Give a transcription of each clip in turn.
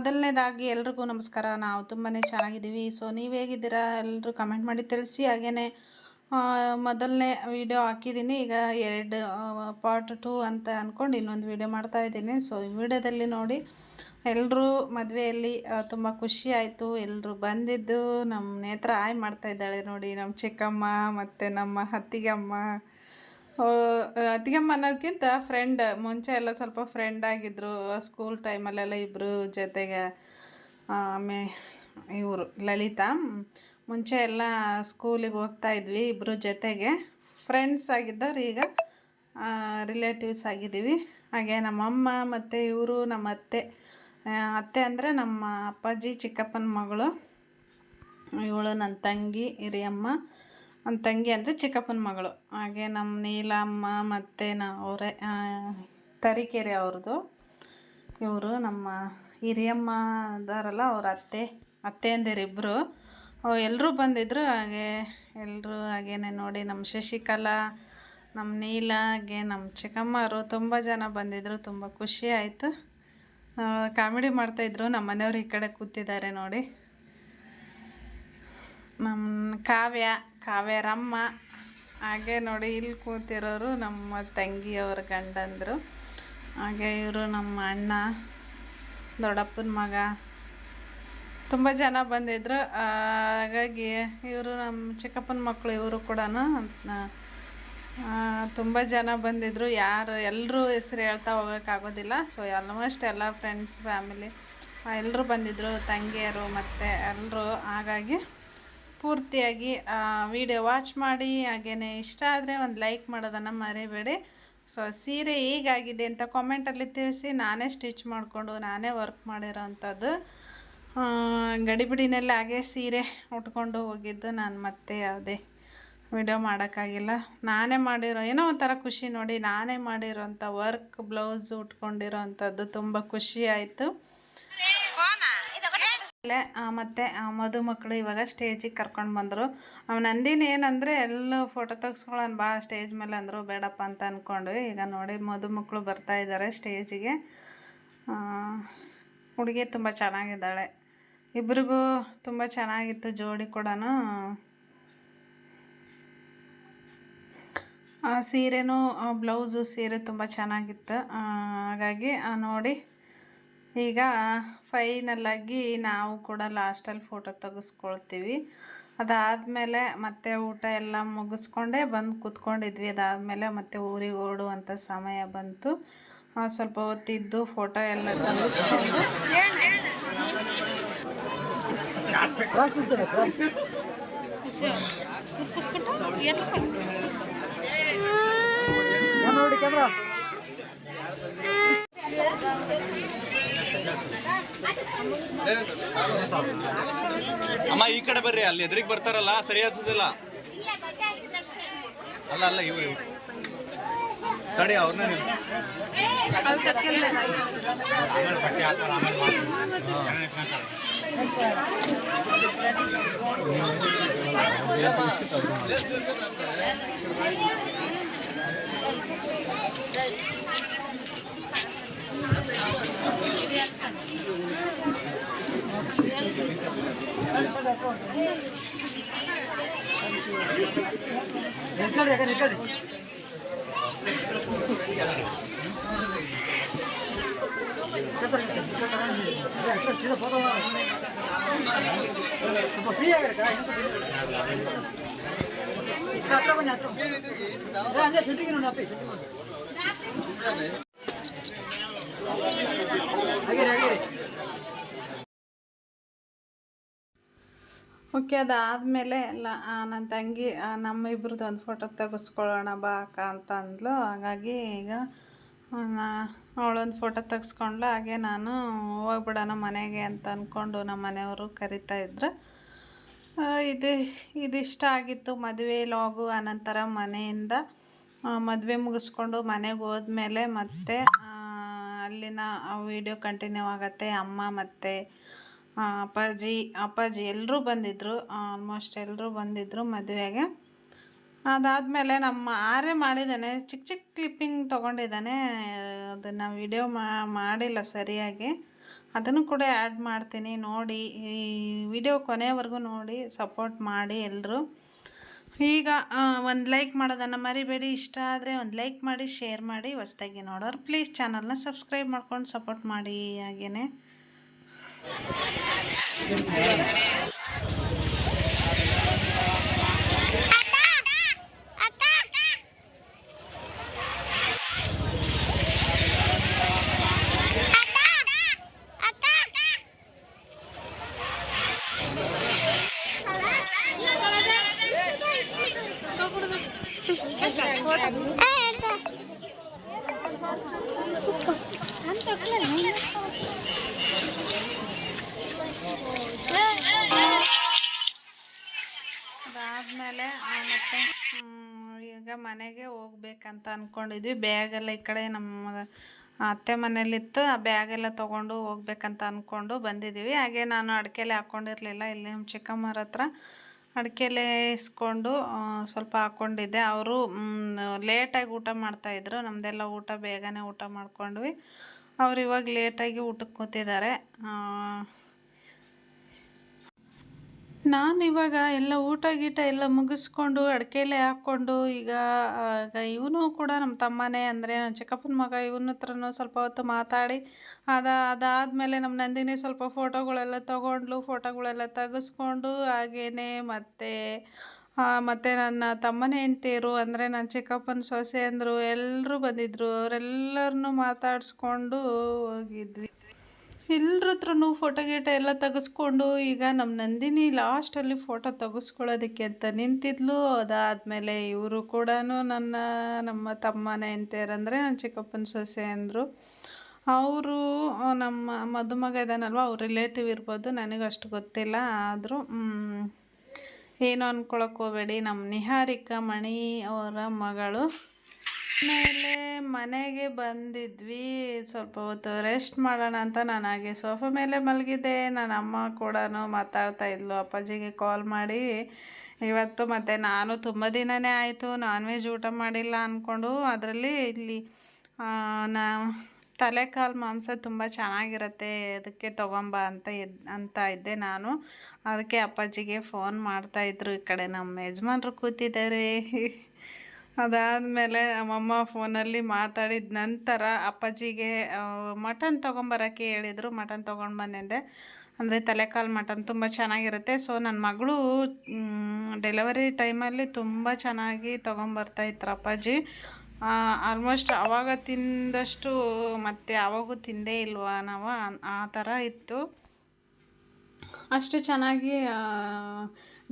ಮೊದಲನೇದಾಗಿ ಎಲ್ರಿಗೂ ನಮಸ್ಕಾರ. ನಾವು ತುಂಬಾ ಚೆನ್ನಾಗಿದ್ದೀವಿ. ಸೊ ನೀವು ಹೇಗಿದ್ದೀರಾ ಎಲ್ಲರೂ ಕಮೆಂಟ್ ಮಾಡಿ ತಿಳಿಸಿ. ಹಾಗೆಯೇ ಮೊದಲನೇ ವಿಡಿಯೋ ಹಾಕಿದ್ದೀನಿ, ಈಗ ಎರಡು ಪಾರ್ಟ್ 2 ಅಂತ ಅಂದ್ಕೊಂಡು ಇನ್ನೊಂದು ವಿಡಿಯೋ ಮಾಡ್ತಾಯಿದ್ದೀನಿ. ಸೊ ಈ ವಿಡಿಯೋದಲ್ಲಿ ನೋಡಿ, ಎಲ್ಲರೂ ಮದುವೆಯಲ್ಲಿ ತುಂಬ ಖುಷಿ ಆಯಿತು. ಎಲ್ಲರೂ ಬಂದಿದ್ದು ನಮ್ಮ ನೇತ್ರ ಆಯ್ ಮಾಡ್ತಾಯಿದ್ದಾಳೆ ನೋಡಿ, ನಮ್ಮ ಚಿಕ್ಕಮ್ಮ ಮತ್ತು ನಮ್ಮ ಅತ್ತಿಗೆಮ್ಮ. ಅತ್ತಿಗೆಮ್ಮ ಅನ್ನೋದಕ್ಕಿಂತ ಫ್ರೆಂಡ್, ಮುಂಚೆ ಎಲ್ಲ ಸ್ವಲ್ಪ ಫ್ರೆಂಡ್ ಆಗಿದ್ದರು ಸ್ಕೂಲ್ ಟೈಮಲ್ಲೆಲ್ಲ ಇಬ್ಬರು ಜೊತೆಗೆ. ಇವರು ಲಲಿತಾ, ಮುಂಚೆ ಎಲ್ಲ ಸ್ಕೂಲಿಗೆ ಹೋಗ್ತಾಯಿದ್ವಿ ಇಬ್ಬರು ಜೊತೆಗೆ, ಫ್ರೆಂಡ್ಸ್ ಆಗಿದ್ದವ್ರು ಈಗ ರಿಲೇಟಿವ್ಸ್ ಆಗಿದ್ದೀವಿ. ಹಾಗೆ ನಮ್ಮಮ್ಮ ಮತ್ತು ಇವರು ನಮ್ಮ ಅತ್ತೆ ಅಂದರೆ ನಮ್ಮ ಅಪ್ಪಾಜಿ ಚಿಕ್ಕಪ್ಪನ ಮಗಳು. ಇವಳು ನನ್ನ ತಂಗಿ ಹಿರಿಯಮ್ಮ, ನನ್ನ ತಂಗಿ ಅಂದರೆ ಚಿಕ್ಕಪ್ಪನ ಮಗಳು. ಹಾಗೆ ನಮ್ಮ ನೀಲಮ್ಮ ಮತ್ತು ಅವರೇ ತರೀಕೆರೆ ಅವ್ರದ್ದು. ಇವರು ನಮ್ಮ ಹಿರಿಯಮ್ಮ ಇದ್ದಾರಲ್ಲ, ಅವ್ರ ಅತ್ತೆಯಂದಿರಿಬ್ಬರು ಎಲ್ಲರೂ ಬಂದಿದ್ದರು. ಹಾಗೇನೆ ನೋಡಿ, ನಮ್ಮ ಶಶಿಕಲಾ, ನಮ್ಮ ನೀಲ, ಹಾಗೆ ನಮ್ಮ ಚಿಕ್ಕಮ್ಮರು ತುಂಬ ಜನ ಬಂದಿದ್ದರು. ತುಂಬ ಖುಷಿ ಆಯಿತು. ಕಾಮಿಡಿ ಮಾಡ್ತಾಯಿದ್ರು. ನಮ್ಮ ಮನೆಯವರು ಈ ಕಡೆ ಕೂತಿದ್ದಾರೆ ನೋಡಿ. ನಮ್ಮ ಕಾವ್ಯರಮ್ಮ, ಹಾಗೆ ನೋಡಿ ಇಲ್ಲಿ ಕೂತಿರೋರು ನಮ್ಮ ತಂಗಿಯವ್ರ ಗಂಡಂದರು. ಹಾಗೆ ಇವರು ನಮ್ಮ ಅಣ್ಣ, ದೊಡ್ಡಪ್ಪನ ಮಗ, ತುಂಬ ಜನ ಬಂದಿದ್ದರು. ಹಾಗಾಗಿ ಇವರು ನಮ್ಮ ಚಿಕ್ಕಪ್ಪನ ಮಕ್ಕಳು. ಇವರು ಕೂಡ ತುಂಬ ಜನ ಬಂದಿದ್ದರು. ಎಲ್ಲರೂ ಹೆಸ್ರು ಹೇಳ್ತಾ ಹೋಗೋಕ್ಕಾಗೋದಿಲ್ಲ. ಸೊ ಆಲ್ಮೋಸ್ಟ್ ಎಲ್ಲ ಫ್ರೆಂಡ್ಸ್, ಫ್ಯಾಮಿಲಿ ಎಲ್ಲರೂ ಬಂದಿದ್ದರು, ತಂಗಿಯರು ಮತ್ತು ಎಲ್ಲರೂ. ಹಾಗಾಗಿ ಪೂರ್ತಿಯಾಗಿ ವಿಡಿಯೋ ವಾಚ್ ಮಾಡಿ. ಹಾಗೆಯೇ ಇಷ್ಟ ಆದರೆ ಒಂದು ಲೈಕ್ ಮಾಡೋದನ್ನು ಮರಿಬೇಡಿ. ಸೊ ಸೀರೆ ಹೇಗಾಗಿದೆ ಅಂತ ಕಾಮೆಂಟಲ್ಲಿ ತಿಳಿಸಿ. ನಾನೇ ಸ್ಟಿಚ್ ಮಾಡಿಕೊಂಡು ನಾನೇ ವರ್ಕ್ ಮಾಡಿರೋ ಅಂಥದ್ದು. ಗಡಿಬಿಡಿನಲ್ಲಿ ಹಾಗೆ ಸೀರೆ ಉಟ್ಕೊಂಡು ಹೋಗಿದ್ದು. ನಾನು ಮತ್ತೆ ಯಾವುದೇ ವಿಡಿಯೋ ಮಾಡೋಕ್ಕಾಗಿಲ್ಲ. ನಾನೇ ಮಾಡಿರೋ ಏನೋ ಒಂಥರ ಖುಷಿ ನೋಡಿ, ನಾನೇ ಮಾಡಿರೋಂಥ ವರ್ಕ್ ಬ್ಲೌಸ್ ಉಟ್ಕೊಂಡಿರೋ ಅಂಥದ್ದು ತುಂಬ ಖುಷಿ ಆಯಿತು. ಮತ್ತು ಮದುಮಕ್ಕಳು ಇವಾಗ ಸ್ಟೇಜಿಗೆ ಕರ್ಕೊಂಡು ಬಂದರು. ನಂದಿನಿ ಏನಂದರೆ ಎಲ್ಲೂ ಫೋಟೋ ತೆಗ್ಸ್ಕೊಳ್ಳೋಣ ಬಾ ಸ್ಟೇಜ್ ಮೇಲೆ ಅಂದರು. ಬೇಡಪ್ಪ ಅಂತ ಅಂದ್ಕೊಂಡ್ವಿ. ಈಗ ನೋಡಿ ಮದುಮಕ್ಕಳು ಬರ್ತಾಯಿದ್ದಾರೆ ಸ್ಟೇಜಿಗೆ. ಹುಡುಗಿ ತುಂಬ ಚೆನ್ನಾಗಿದ್ದಾಳೆ. ಇಬ್ರಿಗೂ ತುಂಬ ಚೆನ್ನಾಗಿತ್ತು ಜೋಡಿ ಕೂಡ. ಸೀರೆನೂ ಬ್ಲೌಸು ಸೀರೆ ತುಂಬ ಚೆನ್ನಾಗಿತ್ತು. ಹಾಗಾಗಿ ನೋಡಿ, ಈಗ ಫೈನಲ್ಲಾಗಿ ನಾವು ಕೂಡ ಲಾಸ್ಟಲ್ಲಿ ಫೋಟೋ ತೆಗೆಸ್ಕೊಳ್ತೀವಿ. ಅದಾದಮೇಲೆ ಮತ್ತೆ ಊಟ ಎಲ್ಲ ಮುಗಿಸ್ಕೊಂಡೇ ಬಂದು ಕೂತ್ಕೊಂಡಿದ್ವಿ. ಅದಾದಮೇಲೆ ಮತ್ತೆ ಊರಿಗೆ ಹೊರಡುವಂಥ ಸಮಯ ಬಂತು. ಸ್ವಲ್ಪ ಹೊತ್ತಿದ್ದು ಫೋಟೋ ಎಲ್ಲ ತೆಗೆಸ್ಕೊಂಡು ಅಮ್ಮ ಈ ಕಡೆ ಬರ್ರಿ, ಅಲ್ಲಿ ಎದುರಿಗೆ ಬರ್ತಾರಲ್ಲ ಸರಿ ಅನ್ಸೋದಿಲ್ಲ. ಅಲ್ಲ ಇವು ತಡಿ ಅವ್ರನ್ನ ಓಕೆ. ಅದಾದಮೇಲೆ ಎಲ್ಲ ನನ್ನ ತಂಗಿ ನಮ್ಮಿಬ್ರದ್ದು ಒಂದು ಫೋಟೋ ತೆಗೆಸ್ಕೊಳ್ಳೋಣ ಬಾ ಅಕ್ಕ ಅಂತ ಅಂದ್ಲು. ಹಾಗಾಗಿ ಈಗ ಅವಳೊಂದು ಫೋಟೋ ತೆಗೆಸ್ಕೊಂಡ್ಲು. ಹಾಗೆ ನಾನು ಹೋಗ್ಬಿಡೋಣ ಮನೆಗೆ ಅಂತ ಅಂದ್ಕೊಂಡು ನಮ್ಮ ಮನೆಯವರು ಕರಿತಾಯಿದ್ರು. ಇದಿಷ್ಟ ಆಗಿತ್ತು ಮದುವೆ ಲಾಗು. ಆನಂತರ ಮನೆಯಿಂದ ಮದುವೆ ಮುಗಿಸ್ಕೊಂಡು ಮನೆಗೆ ಹೋದ್ಮೇಲೆ ಮತ್ತೆ ಅಲ್ಲಿನ ವಿಡಿಯೋ ಕಂಟಿನ್ಯೂ ಆಗುತ್ತೆ. ಅಮ್ಮ ಮತ್ತು ಅಪ್ಪಾಜಿ ಎಲ್ಲರೂ ಬಂದಿದ್ದರು. ಆಲ್ಮೋಸ್ಟ್ ಎಲ್ಲರೂ ಬಂದಿದ್ದರು ಮದುವೆಗೆ. ಅದಾದಮೇಲೆ ನಮ್ಮ ಆರೆ ಮಾಡಿದ್ದಾನೆ, ಚಿಕ್ಕ ಕ್ಲಿಪ್ಪಿಂಗ್ ತೊಗೊಂಡಿದ್ದಾನೆ. ಅದನ್ನು ವಿಡಿಯೋ ಮಾಡಿಲ್ಲ ಸರಿಯಾಗಿ. ಅದನ್ನು ಕೂಡ ಆ್ಯಡ್ ಮಾಡ್ತೀನಿ, ನೋಡಿ ಈ ವಿಡಿಯೋ ಕೊನೆಯವರೆಗೂ ನೋಡಿ ಸಪೋರ್ಟ್ ಮಾಡಿ ಎಲ್ಲರೂ. ಈಗ ಒಂದು ಲೈಕ್ ಮಾಡೋದನ್ನು ಮರಿಬೇಡಿ. ಇಷ್ಟ ಆದರೆ ಒಂದು ಲೈಕ್ ಮಾಡಿ, ಶೇರ್ ಮಾಡಿ. ಹೊಸ್ದಾಗಿ ನೋಡೋರು ಪ್ಲೀಸ್ ಚಾನಲ್ನ ಸಬ್ಸ್ಕ್ರೈಬ್ ಮಾಡ್ಕೊಂಡು ಸಪೋರ್ಟ್ ಮಾಡಿ. ಹಾಗೆಯೇ ಅದಾದಮೇಲೆ ಮತ್ತು ಈಗ ಮನೆಗೆ ಹೋಗ್ಬೇಕಂತ ಅಂದ್ಕೊಂಡಿದ್ವಿ. ಬ್ಯಾಗೆಲ್ಲ ಈ ಕಡೆ ನಮ್ಮ ಅತ್ತೆ ಮನೇಲಿತ್ತು, ಆ ಬ್ಯಾಗೆಲ್ಲ ತೊಗೊಂಡು ಹೋಗ್ಬೇಕಂತ ಅಂದ್ಕೊಂಡು ಬಂದಿದ್ದೀವಿ. ಹಾಗೆ ನಾನು ಅಡಿಕೆಲೆ ಹಾಕ್ಕೊಂಡಿರಲಿಲ್ಲ, ಇಲ್ಲಿ ನಮ್ಮ ಚಿಕ್ಕಮ್ಮರ ಹತ್ರ ಅಡಿಕೆಲೆ ಇಸ್ಕೊಂಡು ಸ್ವಲ್ಪ ಹಾಕ್ಕೊಂಡಿದ್ದೆ. ಅವರು ಲೇಟಾಗಿ ಊಟ ಮಾಡ್ತಾಯಿದ್ರು, ನಮ್ಮದೆಲ್ಲ ಊಟ ಬೇಗನೆ ಊಟ ಮಾಡ್ಕೊಂಡ್ವಿ. ಅವ್ರು ಇವಾಗ ಲೇಟಾಗಿ ಊಟಕ್ಕೆ ಕೂತಿದ್ದಾರೆ. ನಾನು ಇವಾಗ ಎಲ್ಲ ಊಟ ಗೀಟ ಎಲ್ಲ ಮುಗಿಸ್ಕೊಂಡು ಅಡಿಕೆಲೆ ಹಾಕ್ಕೊಂಡು ಈಗ ಇವನು ಕೂಡ ನಮ್ಮ ತಮ್ಮನೇ, ಅಂದರೆ ನನ್ನ ಚಿಕ್ಕಪ್ಪನ ಮಗ. ಇವನ ಹತ್ರನೂ ಸ್ವಲ್ಪ ಹೊತ್ತು ಮಾತಾಡಿ ಅದಾದಮೇಲೆ ನಮ್ಮ ನಂದಿನಿ ಸ್ವಲ್ಪ ಫೋಟೋಗಳೆಲ್ಲ ತೊಗೊಂಡ್ಲು. ಫೋಟೋಗಳೆಲ್ಲ ತೆಗೆಸ್ಕೊಂಡು ಹಾಗೇ ಮತ್ತು ನನ್ನ ತಮ್ಮನ ಹೆಂಡ್ತಿಯರು, ಅಂದರೆ ನನ್ನ ಚಿಕ್ಕಪ್ಪನ ಸೊಸೆ ಅಂದರು, ಎಲ್ಲರೂ ಬಂದಿದ್ದರು. ಅವರೆಲ್ಲರನ್ನೂ ಮಾತಾಡಿಸ್ಕೊಂಡು ಹೋಗಿದ್ವಿ. ಎಲ್ಲರ ಹತ್ರನೂ ಫೋಟೋ ಗೀಟ ಎಲ್ಲ ತೆಗೆಸ್ಕೊಂಡು ಈಗ ನಮ್ಮ ನಂದಿನಿ ಲಾಸ್ಟಲ್ಲಿ ಫೋಟೋ ತೆಗೆಸ್ಕೊಳ್ಳೋದಕ್ಕೆ ಅಂತ ನಿಂತಿದ್ಲು. ಅದಾದಮೇಲೆ ಇವರು ಕೂಡ ನಮ್ಮ ತಮ್ಮನ ಹೆಂಡ್ತಿಯರಂದರೆ ನನ್ನ ಚಿಕ್ಕಪ್ಪನ ಸೊಸೆ ಅಂದರು. ಅವರು ನಮ್ಮ ಮದುಮಗ ಇದ್ದಾನಲ್ವ, ಅವ್ರ ರಿಲೇಟಿವ್ ಇರ್ಬೋದು, ನನಗೂ ಅಷ್ಟು ಗೊತ್ತಿಲ್ಲ. ಆದರೂ ಏನು ಅಂದ್ಕೊಳಕ್ಕೆ ಹೋಗಬೇಡಿ, ನಮ್ಮ ನಿಹಾರಿಕಾ ಮಣಿ ಅವರ ಮಗಳು. ಆಮೇಲೆ ಮನೆಗೆ ಬಂದಿದ್ವಿ. ಸ್ವಲ್ಪ ಹೊತ್ತು ರೆಸ್ಟ್ ಮಾಡೋಣ ಅಂತ ನಾನು ಹಾಗೆ ಸೋಫಾ ಮೇಲೆ ಮಲಗಿದ್ದೆ. ನನ್ನ ಅಮ್ಮ ಕೂಡ ಮಾತಾಡ್ತಾ ಇದ್ಲು. ಅಪ್ಪಾಜಿಗೆ ಕಾಲ್ ಮಾಡಿ ಇವತ್ತು ಮತ್ತು ನಾನು ತುಂಬ ದಿನವೇ ಆಯಿತು ನಾನ್ ವೆಜ್ ಊಟ ಮಾಡಿಲ್ಲ ಅಂದ್ಕೊಂಡು, ಅದರಲ್ಲಿ ಇಲ್ಲಿ ತಲೆಕಾಲು ಮಾಂಸ ತುಂಬ ಚೆನ್ನಾಗಿರುತ್ತೆ, ಅದಕ್ಕೆ ತೊಗೊಂಬ ಅಂತ ಇದ್ದೆ ನಾನು. ಅದಕ್ಕೆ ಅಪ್ಪಾಜಿಗೆ ಫೋನ್ ಮಾಡ್ತಾಯಿದ್ರು. ಈ ಕಡೆ ನಮ್ಮ ಯಜಮಾನ್ರು ಕೂತಿದ್ದಾರೆ. ಅದಾದಮೇಲೆ ನಮ್ಮಮ್ಮ ಫೋನಲ್ಲಿ ಮಾತಾಡಿದ ನಂತರ ಅಪ್ಪಾಜಿಗೆ ಮಟನ್ ತೊಗೊಂಬರೋಕ್ಕೆ ಹೇಳಿದರು. ಮಟನ್ ತೊಗೊಂಡು ಬಂದಿದ್ದೆ, ಅಂದರೆ ತಲೆಕಾಲು ಮಟನ್ ತುಂಬ ಚೆನ್ನಾಗಿರುತ್ತೆ. ಸೊ ನನ್ನ ಮಗಳು ಡೆಲಿವರಿ ಟೈಮಲ್ಲಿ ತುಂಬ ಚೆನ್ನಾಗಿ ತೊಗೊಂಬರ್ತಾಯಿದ್ರು ಅಪ್ಪಾಜಿ. ಆಲ್ಮೋಸ್ಟ್ ಆವಾಗ ತಿಂದಷ್ಟು ಮತ್ತು ಯಾವಾಗೂ ತಿಂದೇ ಇಲ್ವಾ ನಾವು, ಆ ಥರ ಇತ್ತು. ಅಷ್ಟು ಚೆನ್ನಾಗಿ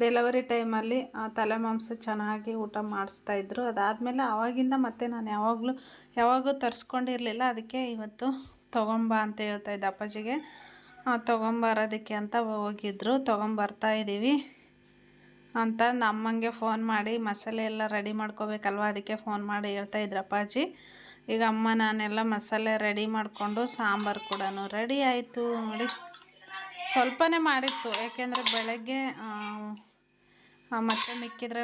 ಡೆಲಿವರಿ ಟೈಮಲ್ಲಿ ತಲೆ ಮಾಂಸ ಚೆನ್ನಾಗಿ ಊಟ ಮಾಡಿಸ್ತಾಯಿದ್ರು. ಅದಾದಮೇಲೆ ಆವಾಗಿಂದ ಮತ್ತೆ ನಾನು ಯಾವಾಗೂ ತರಿಸ್ಕೊಂಡಿರಲಿಲ್ಲ. ಅದಕ್ಕೆ ಇವತ್ತು ತೊಗೊಂಬ ಅಂತ ಹೇಳ್ತಾಯಿದ್ದೆ ಅಪ್ಪಾಜಿಗೆ. ತೊಗೊಂಬರೋದಕ್ಕೆ ಅಂತ ಹೋಗಿದ್ರು, ತೊಗೊಂಬರ್ತಾಯಿದ್ದೀವಿ ಅಂತ ನಮ್ಮಂಗೆ ಫೋನ್ ಮಾಡಿ ಮಸಾಲೆ ಎಲ್ಲ ರೆಡಿ ಮಾಡ್ಕೋಬೇಕಲ್ವ, ಅದಕ್ಕೆ ಫೋನ್ ಮಾಡಿ ಹೇಳ್ತಾಯಿದ್ರು ಅಪ್ಪಾಜಿ. ಈಗ ಅಮ್ಮ ನಾನೆಲ್ಲ ಮಸಾಲೆ ರೆಡಿ ಮಾಡಿಕೊಂಡು ಸಾಂಬಾರು ಕೂಡ ರೆಡಿ ಆಯಿತು. ನೋಡಿ, ಸ್ವಲ್ಪನೇ ಮಾಡಿತ್ತು, ಯಾಕೆಂದರೆ ಬೆಳಗ್ಗೆ ಮತ್ತೆ ಮಿಕ್ಕಿದ್ರೆ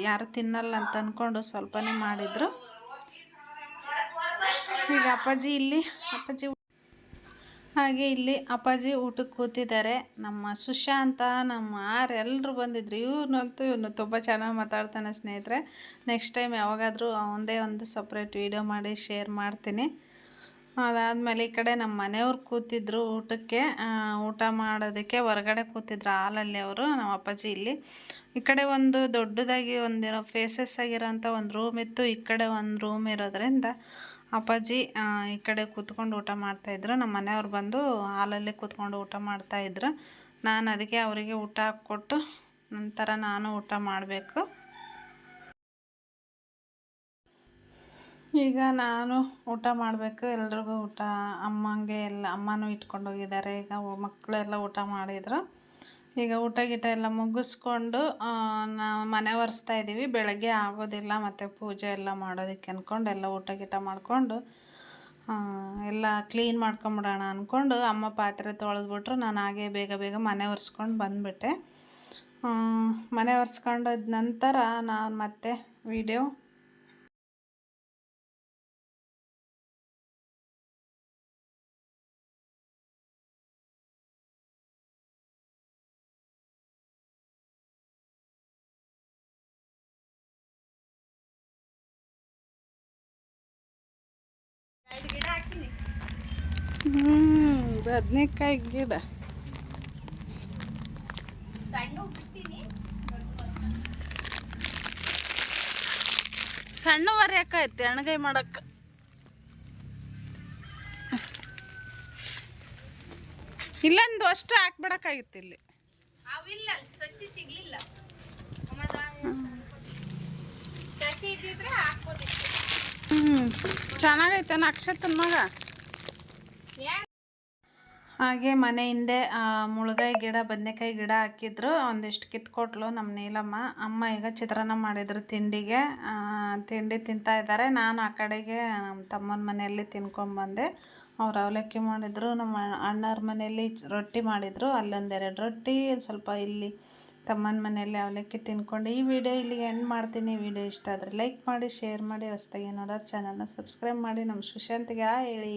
ಯಾರು ತಿನ್ನಲ್ಲ ಅಂತ ಅಂದ್ಕೊಂಡು ಸ್ವಲ್ಪನೇ ಮಾಡಿದರು. ಈಗ ಅಪ್ಪಾಜಿ ಊಟಕ್ಕೆ ಕೂತಿದ್ದಾರೆ. ನಮ್ಮ ಸುಶಾಂತ, ನಮ್ಮ ಎಲ್ಲರೂ ಬಂದಿದ್ರು. ಇವನು ತುಂಬ ಚೆನ್ನಾಗಿ ಮಾತಾಡ್ತಾನೆ ಸ್ನೇಹಿತರೆ. ನೆಕ್ಸ್ಟ್ ಟೈಮ್ ಯಾವಾಗಾದರೂ ಒಂದೇ ಒಂದು ಸಪ್ರೇಟ್ ವೀಡಿಯೋ ಮಾಡಿ ಶೇರ್ ಮಾಡ್ತೀನಿ. ಅದಾದಮೇಲೆ ಈ ಕಡೆ ನಮ್ಮ ಮನೆಯವ್ರು ಕೂತಿದ್ರು ಊಟ ಮಾಡೋದಕ್ಕೆ. ಹೊರಗಡೆ ಕೂತಿದ್ರು ಹಾಲಲ್ಲಿ ಅವರು, ನಮ್ಮ ಅಪ್ಪಾಜಿ ಇಲ್ಲಿ. ಈ ಕಡೆ ಒಂದು ದೊಡ್ಡದಾಗಿ ಒಂದಿರೋ ಫೇಸಸ್ ಆಗಿರೋಂಥ ಒಂದು ರೂಮ್ ಇತ್ತು, ಈ ಕಡೆ ಒಂದು ರೂಮ್ ಇರೋದ್ರಿಂದ ಅಪ್ಪಾಜಿ ಈ ಕಡೆ ಕೂತ್ಕೊಂಡು ಊಟ ಮಾಡ್ತಾಯಿದ್ರು. ನಮ್ಮ ಮನೆಯವ್ರು ಬಂದು ಹಾಲಲ್ಲಿ ಕೂತ್ಕೊಂಡು ಊಟ ಮಾಡ್ತಾಯಿದ್ರು. ನಾನು ಅದಕ್ಕೆ ಅವರಿಗೆ ಊಟ ಹಾಕ್ಕೊಟ್ಟು ನಂತರ ನಾನು ಊಟ ಮಾಡಬೇಕು. ಈಗ ನಾನು ಊಟ ಮಾಡಬೇಕು. ಎಲ್ರಿಗೂ ಊಟ, ಅಮ್ಮನೂ ಇಟ್ಕೊಂಡು ಹೋಗಿದ್ದಾರೆ. ಈಗ ಮಕ್ಕಳೆಲ್ಲ ಊಟ ಮಾಡಿದರು. ಈಗ ಊಟ ಗೀಟ ಎಲ್ಲ ಮುಗಿಸ್ಕೊಂಡು ನಾವು ಮನೆ ಒರೆಸ್ತಾ ಇದ್ದೀವಿ. ಬೆಳಗ್ಗೆ ಆಗೋದಿಲ್ಲ ಮತ್ತು ಪೂಜೆ ಎಲ್ಲ ಮಾಡೋದಕ್ಕೆ ಅಂದ್ಕೊಂಡು ಎಲ್ಲ ಊಟ ಗೀಟ ಮಾಡಿಕೊಂಡು ಎಲ್ಲ ಕ್ಲೀನ್ ಮಾಡ್ಕೊಂಬಿಡೋಣ ಅಂದ್ಕೊಂಡು ಅಮ್ಮ ಪಾತ್ರೆ ತೊಳೆದ್ಬಿಟ್ರು. ನಾನು ಹಾಗೆ ಬೇಗ ಮನೆ ಒರೆಸ್ಕೊಂಡು ಬಂದುಬಿಟ್ಟೆ. ಮನೆ ಒರೆಸ್ಕೊಂಡಾದ ನಂತರ ನಾನು ಮತ್ತೆ ವಿಡಿಯೋ ಬದ್ನೆಕಾಯಿ ಗಿಡ ಸಣ್ಣವರೆ ಯಾಕೈತಿ ಎಣ್ಗಾಯಿ ಮಾಡಕ್ಕೆ. ಇಲ್ಲೊಂದು ಅಷ್ಟು ಹಾಕ್ಬಿಡಕ್ಕಾಗಿತ್ತು ಇಲ್ಲಿ. ಅವಿಲ್ಲ ಸಸಿ ಸಿಗ್ಲಿಲ್ಲ. ಸಸಿ ಇದ್ದಿದ್ರೆ ಹಾಕ್ಬೋದಿತ್ತು. ಚೆನ್ನಾಗೈತೆ ಅಕ್ಷತನ ಮಗ. ಹಾಗೆ ಮನೆ ಹಿಂದೆ ಮುಳುಗಾಯಿ ಗಿಡ ಬದನೆಕಾಯಿ ಗಿಡ ಹಾಕಿದ್ರು. ಒಂದಿಷ್ಟು ಕಿತ್ಕೊಟ್ಲು ನಮ್ಮ ನೀಲಮ್ಮ. ಅಮ್ಮ ಈಗ ಚಿತ್ರಾನ್ನ ಮಾಡಿದ್ರು ತಿಂಡಿಗೆ. ತಿಂಡಿ ತಿಂತಾ ಇದ್ದಾರೆ. ನಾನು ಆ ಕಡೆಗೆ ನಮ್ಮ ತಮ್ಮನ ಮನೆಯಲ್ಲಿ ತಿನ್ಕೊಂಬಂದೆ. ಅವ್ರು ಅವಲಕ್ಕಿ ಮಾಡಿದರು. ನಮ್ಮ ಅಣ್ಣವ್ರ ಮನೆಯಲ್ಲಿ ರೊಟ್ಟಿ ಮಾಡಿದರು. ಅಲ್ಲೊಂದೆರಡು ರೊಟ್ಟಿ, ಸ್ವಲ್ಪ ಇಲ್ಲಿ ತಮ್ಮನ ಮನೆಯಲ್ಲಿ ಅವಲಕ್ಕಿ ತಿನ್ಕೊಂಡು ಈ ವಿಡಿಯೋ ಇಲ್ಲಿಗೆ ಎಂಡ್ ಮಾಡ್ತೀನಿ. ವಿಡಿಯೋ ಇಷ್ಟ ಆದರೆ ಲೈಕ್ ಮಾಡಿ, ಶೇರ್ ಮಾಡಿ, ಹೊಸ್ದಾಗಿ ನೋಡೋರು ಚಾನಲ್ನ ಸಬ್ಸ್ಕ್ರೈಬ್ ಮಾಡಿ. ನಮ್ಮ ಸುಶಾಂತ್ಗೆ ಹೇಳಿ.